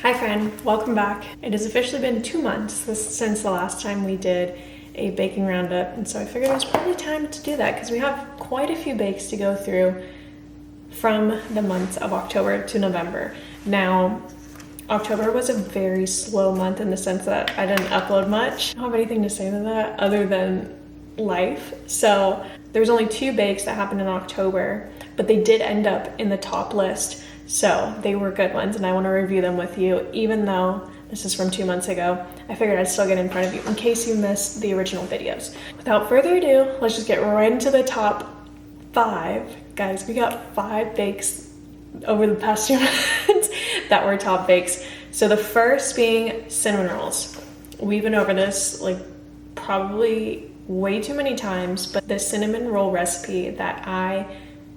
Hi friend, welcome back. It has officially been 2 months since the last time we did a baking roundup, and so I figured it was probably time to do that because we have quite a few bakes to go through from the months of October to November. Now, October was a very slow month in the sense that I didn't upload much. I don't have anything to say to that other than life. So there's only 2 bakes that happened in October, but they did end up in the top list. So they were good ones and I want to review them with you. Even though this is from 2 months ago, I figured I'd still get in front of you in case you missed the original videos. Without further ado, let's just get right into the top 5. Guys, we got 5 bakes over the past 2 months that were top bakes. So the first being cinnamon rolls. We've been over this like probably way too many times, but the cinnamon roll recipe that I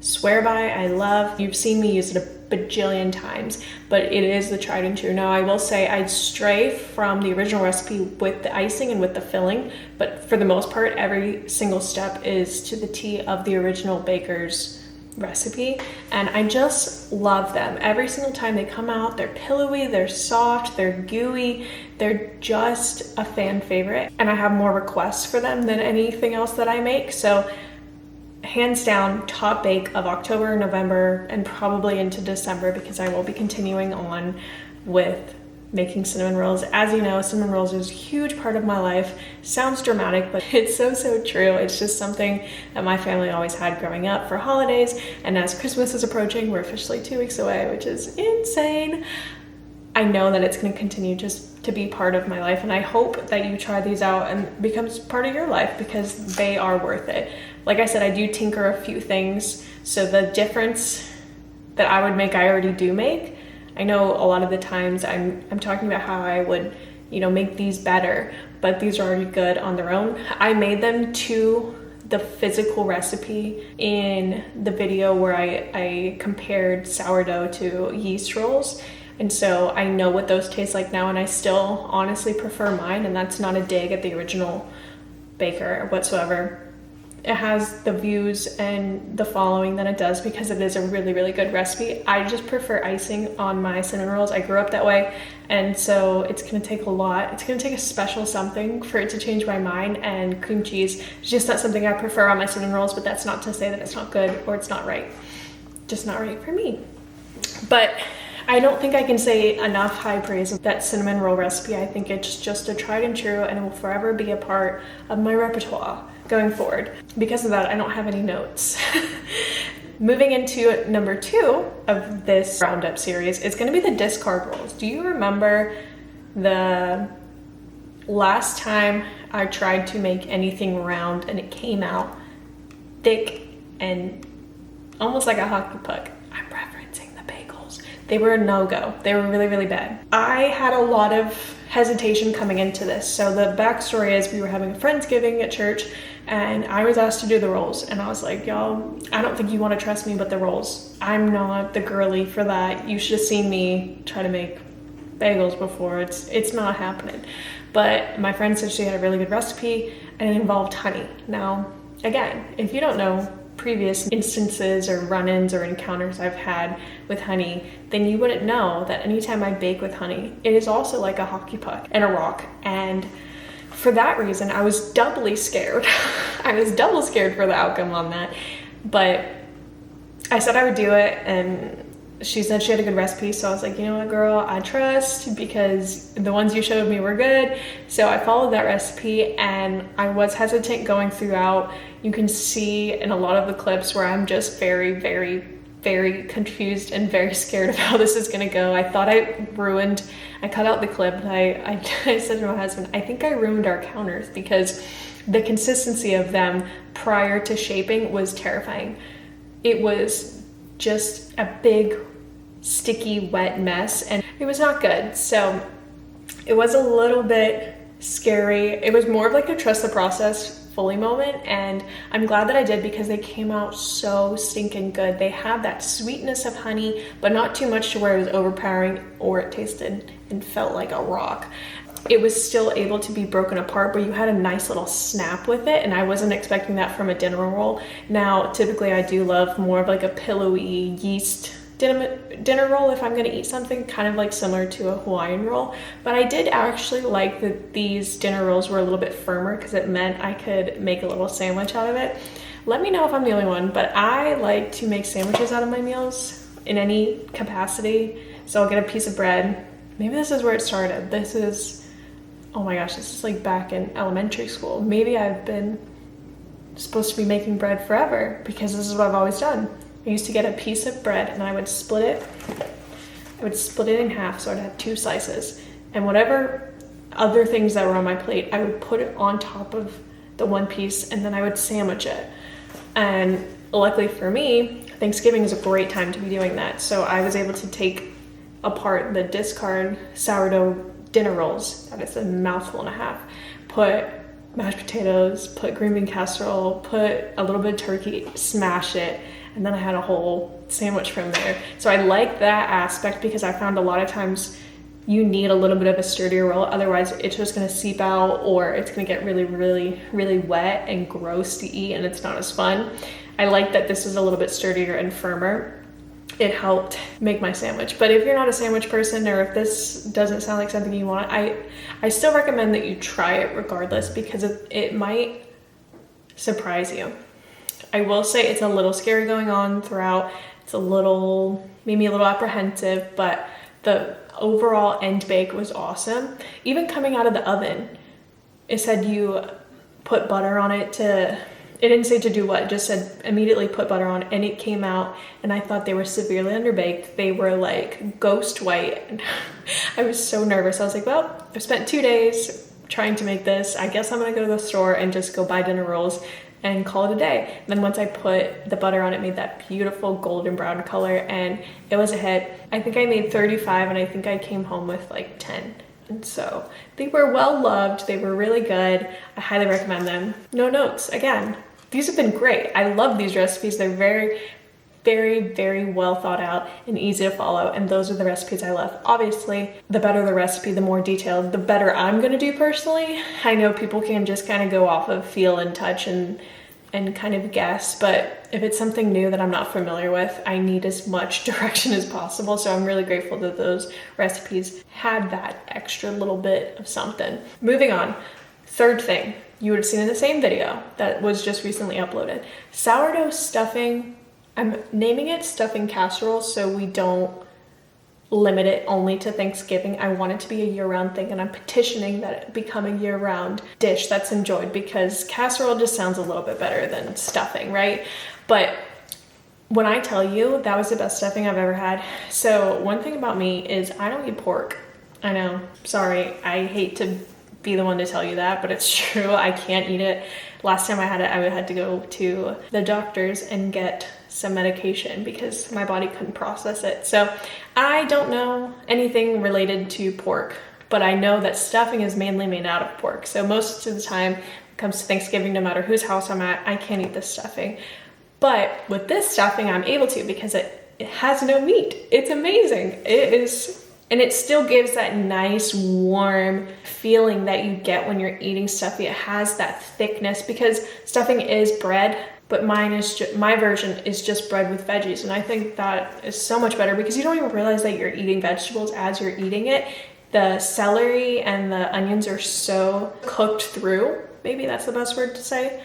swear by, I love. You've seen me use it a bajillion times, but it is the tried and true. Now I will say I'd stray from the original recipe with the icing and with the filling, but for the most part, every single step is to the T of the original baker's recipe, and I just love them. Every single time they come out, they're pillowy, they're soft, they're gooey, they're just a fan favorite, and I have more requests for them than anything else that I make. So hands down, top bake of October, November, and probably into December, because I will be continuing on with making cinnamon rolls. As you know, cinnamon rolls is a huge part of my life. Sounds dramatic, but it's so true. It's just something that my family always had growing up for holidays, and as Christmas is approaching, we're officially 2 weeks away, which is insane. I know that it's going to continue just to be part of my life, and I hope that you try these out and becomes part of your life because they are worth it. Like I said, I do tinker a few things, so the difference that I would make, I already do make. I know a lot of the times I'm talking about how I would, make these better, but these are already good on their own. I made them to the physical recipe in the video where I compared sourdough to yeast rolls. And so I know what those taste like now, and I still honestly prefer mine, and that's not a dig at the original baker whatsoever. It has the views and the following that it does because it is a really good recipe. I just prefer icing on my cinnamon rolls. I grew up that way, and so it's gonna take a lot. It's gonna take a special something for it to change my mind, and cream cheese is just not something I prefer on my cinnamon rolls, but that's not to say that it's not good or it's not right. Just not right for me. But I don't think I can say enough high praise of that cinnamon roll recipe. I think it's just a tried and true, and it will forever be a part of my repertoire going forward. Because of that, I don't have any notes. Moving into number 2 of this roundup series is going to be the discard rolls. Do you remember the last time I tried to make anything round and it came out thick and almost like a hockey puck? I'm referencing the bagels. They were a no-go. They were really bad. I had a lot of hesitation coming into this. So the backstory is we were having a Friendsgiving at church, and I was asked to do the rolls, and I was like, y'all, I don't think you want to trust me with the rolls. I'm not the girly for that. You should have seen me try to make bagels before. It's not happening. But my friend said she had a really good recipe, and it involved honey. Now, again, if you don't know previous instances or run-ins or encounters I've had with honey, then you wouldn't know that anytime I bake with honey, it is also like a hockey puck and a rock. And for that reason, I was doubly scared. I was double scared for the outcome on that. But I said I would do it, and she said she had a good recipe, so I was like, you know what, girl, I trust, because the ones you showed me were good. So I followed that recipe, and I was hesitant going throughout. You can see in a lot of the clips where I'm just very confused and very scared of how this is gonna go. I thought I cut out the clip, and I said to my husband, I think I ruined our counters because the consistency of them prior to shaping was terrifying. It was just a big, sticky, wet mess, and it was not good. So it was a little bit scary. It was more of like a trust the process fully moment, and I'm glad that I did because they came out so stinking good. They had that sweetness of honey, but not too much to where it was overpowering or it tasted and felt like a rock. It was still able to be broken apart, but you had a nice little snap with it, and I wasn't expecting that from a dinner roll. Now, typically I do love more of like a pillowy yeast dinner roll if I'm gonna eat something kind of like similar to a Hawaiian roll, but I did actually like that these dinner rolls were a little bit firmer because it meant I could make a little sandwich out of it. Let me know if I'm the only one, but I like to make sandwiches out of my meals in any capacity. So I'll get a piece of bread. Maybe this is where it started. This is, oh my gosh, this is like back in elementary school. Maybe I've been supposed to be making bread forever because this is what I've always done. I used to get a piece of bread and I would split it. I would split it in half so I'd have 2 slices. And whatever other things that were on my plate, I would put it on top of the one piece and then I would sandwich it. And luckily for me, Thanksgiving is a great time to be doing that. So I was able to take apart the discard sourdough dinner rolls. That is a mouthful and a half. Put mashed potatoes, put green bean casserole, put a little bit of turkey, smash it, and then I had a whole sandwich from there. So I like that aspect because I found a lot of times you need a little bit of a sturdier roll, otherwise it's just gonna seep out or it's gonna get really, really, really wet and gross to eat and it's not as fun. I like that this is a little bit sturdier and firmer. It helped make my sandwich. But if you're not a sandwich person or if this doesn't sound like something you want, I still recommend that you try it regardless because it might surprise you. I will say it's a little scary going on throughout. It's a little, made me a little apprehensive, but the overall end bake was awesome. Even coming out of the oven, it said you put butter on it to, it didn't say to do what, it just said immediately put butter on, and it came out and I thought they were severely underbaked. They were like ghost white. And I was so nervous. I was like, well, I've spent 2 days trying to make this. I guess I'm gonna go to the store and just go buy dinner rolls and call it a day. And then once I put the butter on, it made that beautiful golden brown color and it was a hit. I think I made 35 and I think I came home with like 10. And so they were well loved. They were really good. I highly recommend them. No notes, again, these have been great. I love these recipes. They're very, very, very well thought out and easy to follow. And those are the recipes I love. Obviously, the better the recipe, the more detailed, the better I'm gonna do personally. I know people can just kind of go off of feel and touch and kind of guess, but if it's something new that I'm not familiar with, I need as much direction as possible. So I'm really grateful that those recipes had that extra little bit of something. Moving on, third thing, you would have seen in the same video that was just recently uploaded. Sourdough stuffing, I'm naming it stuffing casserole so we don't limit it only to Thanksgiving. I want it to be a year-round thing and I'm petitioning that it become a year-round dish that's enjoyed because casserole just sounds a little bit better than stuffing, right? But when I tell you that was the best stuffing I've ever had. So one thing about me is I don't eat pork. I know, sorry, I hate to be the one to tell you that, but it's true. I can't eat it. Last time I had it, I had to go to the doctor's and get some medication because my body couldn't process it. So I don't know anything related to pork, but I know that stuffing is mainly made out of pork. So most of the time when it comes to Thanksgiving, no matter whose house I'm at, I can't eat this stuffing. But with this stuffing, I'm able to because it has no meat. It's amazing. It is. And it still gives that nice warm feeling that you get when you're eating stuffing. It has that thickness because stuffing is bread, but my version is just bread with veggies. And I think that is so much better because you don't even realize that you're eating vegetables as you're eating it. The celery and the onions are so cooked through, maybe that's the best word to say,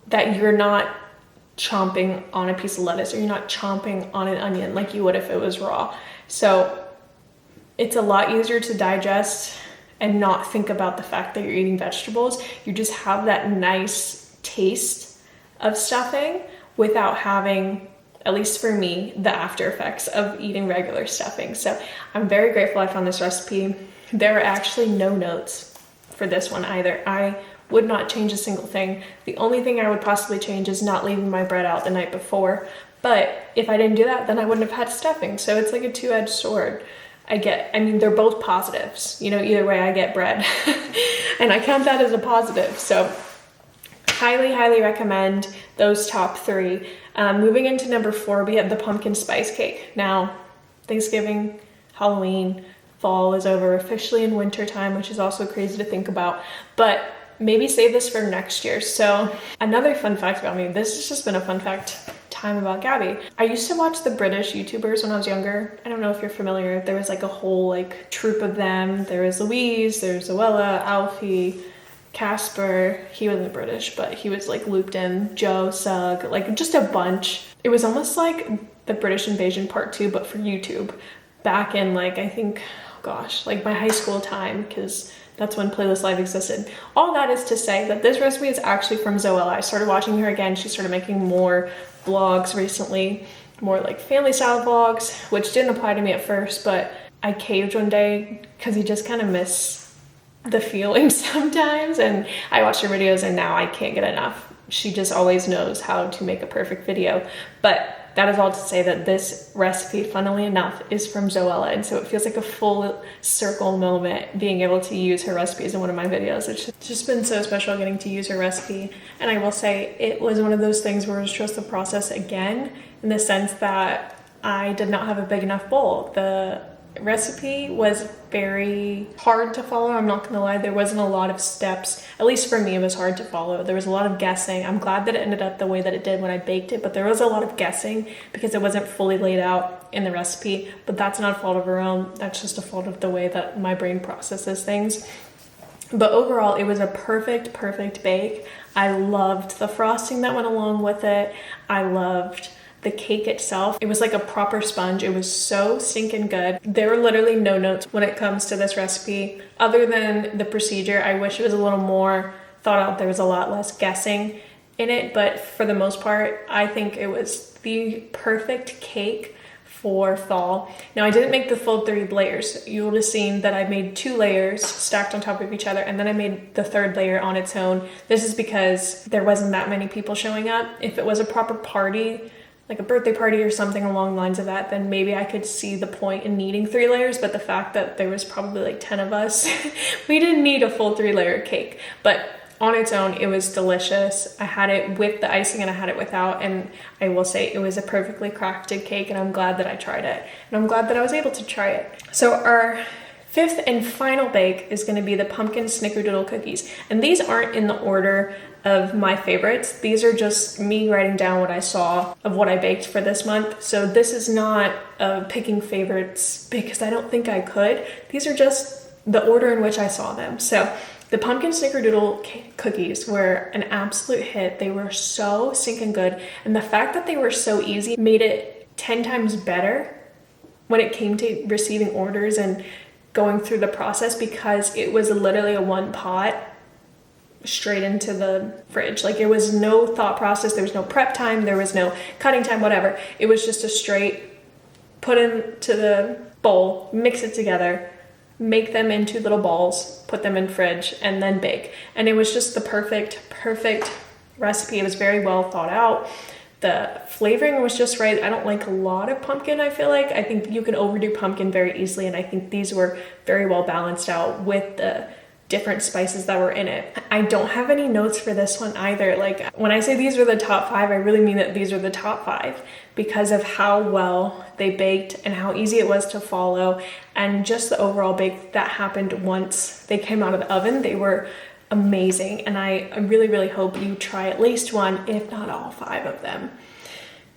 that you're not chomping on a piece of lettuce or you're not chomping on an onion like you would if it was raw. So it's a lot easier to digest and not think about the fact that you're eating vegetables. You just have that nice taste of stuffing without having, at least for me, the after effects of eating regular stuffing. So I'm very grateful I found this recipe. There are actually no notes for this one either. I would not change a single thing. The only thing I would possibly change is not leaving my bread out the night before. But if I didn't do that, then I wouldn't have had stuffing. So it's like a two-edged sword. I mean, they're both positives. You know, either way I get bread. And I count that as a positive. So highly, highly recommend those top 3. Moving into number 4, we have the pumpkin spice cake. Now, Thanksgiving, Halloween, fall is over, officially in winter time, which is also crazy to think about. But maybe save this for next year. So another fun fact about me, this has just been a fun fact time about Gabby. I used to watch the British YouTubers when I was younger. I don't know if you're familiar. There was like a whole like troupe of them. There was Louise, there's Zoella, Alfie, Casper. He wasn't British, but he was like looped in. Joe, Sug, like just a bunch. It was almost like the British Invasion Part 2, but for YouTube. Back in like, I think, oh gosh, like my high school time, because that's when Playlist Live existed. All that is to say that this recipe is actually from Zoella. I started watching her again. She started making more vlogs recently, more like family style vlogs, which didn't apply to me at first, but I caved one day because you just kind of miss the feeling sometimes. And I watched her videos and now I can't get enough. She just always knows how to make a perfect video. But that is all to say that this recipe, funnily enough, is from Zoella. And so it feels like a full circle moment being able to use her recipes in one of my videos. It's just been so special getting to use her recipe. And I will say it was one of those things where it was just the process again, in the sense that I did not have a big enough bowl. The recipe was very hard to follow. I'm not gonna lie, there wasn't a lot of steps. At least for me, it was hard to follow. There was a lot of guessing. I'm glad that it ended up the way that it did when I baked it, but there was a lot of guessing because it wasn't fully laid out in the recipe. But that's not a fault of her own. That's just a fault of the way that my brain processes things. But overall, it was a perfect bake. I loved the frosting that went along with it. I loved the cake itself. It was like a proper sponge. It was so stinking good. There were literally no notes when it comes to this recipe. Other than the procedure, I wish it was a little more thought out. There was a lot less guessing in it, but for the most part, I think it was the perfect cake for fall. Now, I didn't make the full 3 layers. You will have seen that I made 2 layers stacked on top of each other, and then I made the 3rd layer on its own. This is because there wasn't that many people showing up. If it was a proper party, like a birthday party or something along the lines of that, then maybe I could see the point in needing 3 layers. But the fact that there was probably like 10 of us, we didn't need a full 3-layer cake. But on its own, it was delicious. I had it with the icing and I had it without, and I will say it was a perfectly crafted cake, and I'm glad that I tried it. And I'm glad that I was able to try it. So our 5th and final bake is going to be the pumpkin snickerdoodle cookies. And these aren't in the order of my favorites. These are just me writing down what I saw of what I baked for this month. So this is not picking favorites because I don't think I could. These are just the order in which I saw them. So the pumpkin snickerdoodle cookies were an absolute hit. They were so stinking good. And the fact that they were so easy made it 10 times better when it came to receiving orders and going through the process, because it was literally a 1 pot straight into the fridge. Like, it was no thought process. There was no prep time. There was no cutting time, whatever. It was just a straight put into the bowl, mix it together, make them into little balls, put them in fridge, and then bake. And it was just the perfect recipe. It was very well thought out. The flavoring was just right. I don't like a lot of pumpkin, I feel like. I think you can overdo pumpkin very easily, and I think these were very well balanced out with the different spices that were in it. I don't have any notes for this one either. Like, when I say these are the top 5, I really mean that these are the top 5 because of how well they baked and how easy it was to follow, and just the overall bake that happened once they came out of the oven. They were amazing, and I really hope you try at least one, if not all 5 of them.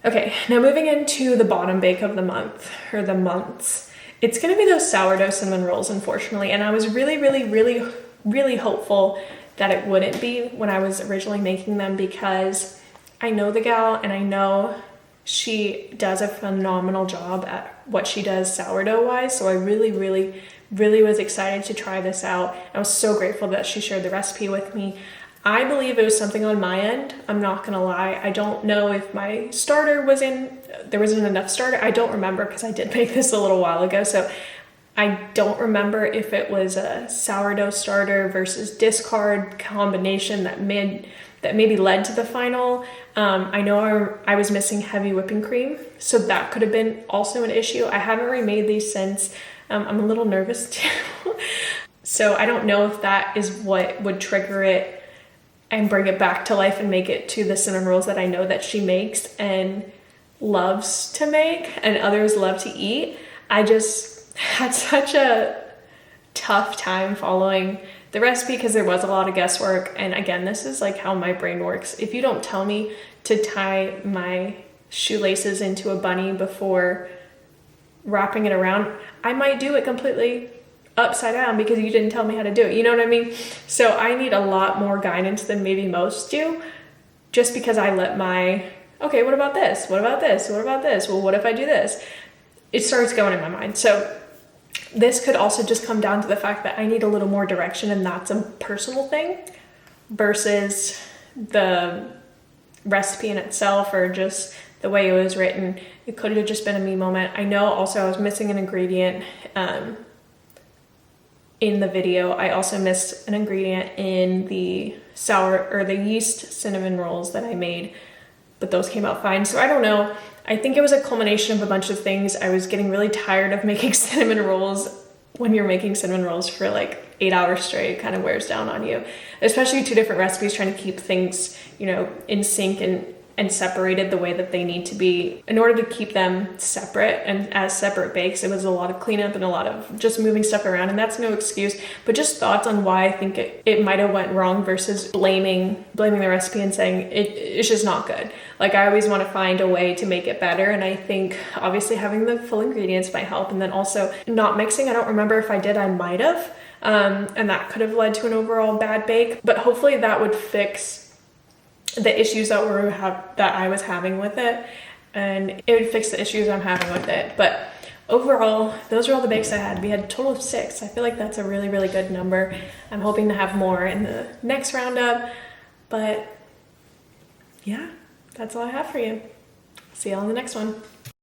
Okay, now moving into the bottom bake of the month, or the months. It's gonna be those sourdough cinnamon rolls, unfortunately, and I was really hopeful that it wouldn't be when I was originally making them, because I know the gal and I know she does a phenomenal job at what she does sourdough wise. So I really was excited to try this out. I was so grateful that she shared the recipe with me. I believe it was something on my end. I'm not gonna lie. I don't know if my starter there wasn't enough starter. I don't remember, because I did make this a little while ago. So I don't remember if it was a sourdough starter versus discard combination that maybe led to the final. I know I was missing heavy whipping cream, so that could have been also an issue. I haven't remade these since. I'm a little nervous too. So I don't know if that is what would trigger it and bring it back to life and make it to the cinnamon rolls that I know that she makes and loves to make and others love to eat. I just had such a tough time following the recipe because there was a lot of guesswork. And again, this is like how my brain works. If you don't tell me to tie my shoelaces into a bunny before wrapping it around, I might do it completely upside down because you didn't tell me how to do it. You know what I mean? So I need a lot more guidance than maybe most do, just because I let my, okay, what about this? What about this? What about this? Well, what if I do this? It starts going in my mind. So this could also just come down to the fact that I need a little more direction, and that's a personal thing versus the recipe in itself or just the way it was written. It could have just been a me moment. I know also I was missing an ingredient in the video. I also missed an ingredient in the the yeast cinnamon rolls that I made, but those came out fine. So I don't know. I think it was a culmination of a bunch of things. I was getting really tired of making cinnamon rolls. When you're making cinnamon rolls for like 8 hours straight, it kind of wears down on you, especially 2 different recipes, trying to keep things, you know, in sync and separated the way that they need to be. In order to keep them separate and as separate bakes, it was a lot of cleanup and a lot of just moving stuff around, and that's no excuse, but just thoughts on why I think it might have went wrong versus blaming the recipe and saying it's just not good. Like, I always want to find a way to make it better, and I think obviously having the full ingredients might help, and then also not mixing. I don't remember if I did, I might have, and that could have led to an overall bad bake, but hopefully that would fix the issues that I was having with it, and it would fix the issues I'm having with it. But overall, those are all the bakes I had. We had a total of 6. I feel like that's a really, really good number. I'm hoping to have more in the next roundup, but yeah, that's all I have for you. See y'all in the next one.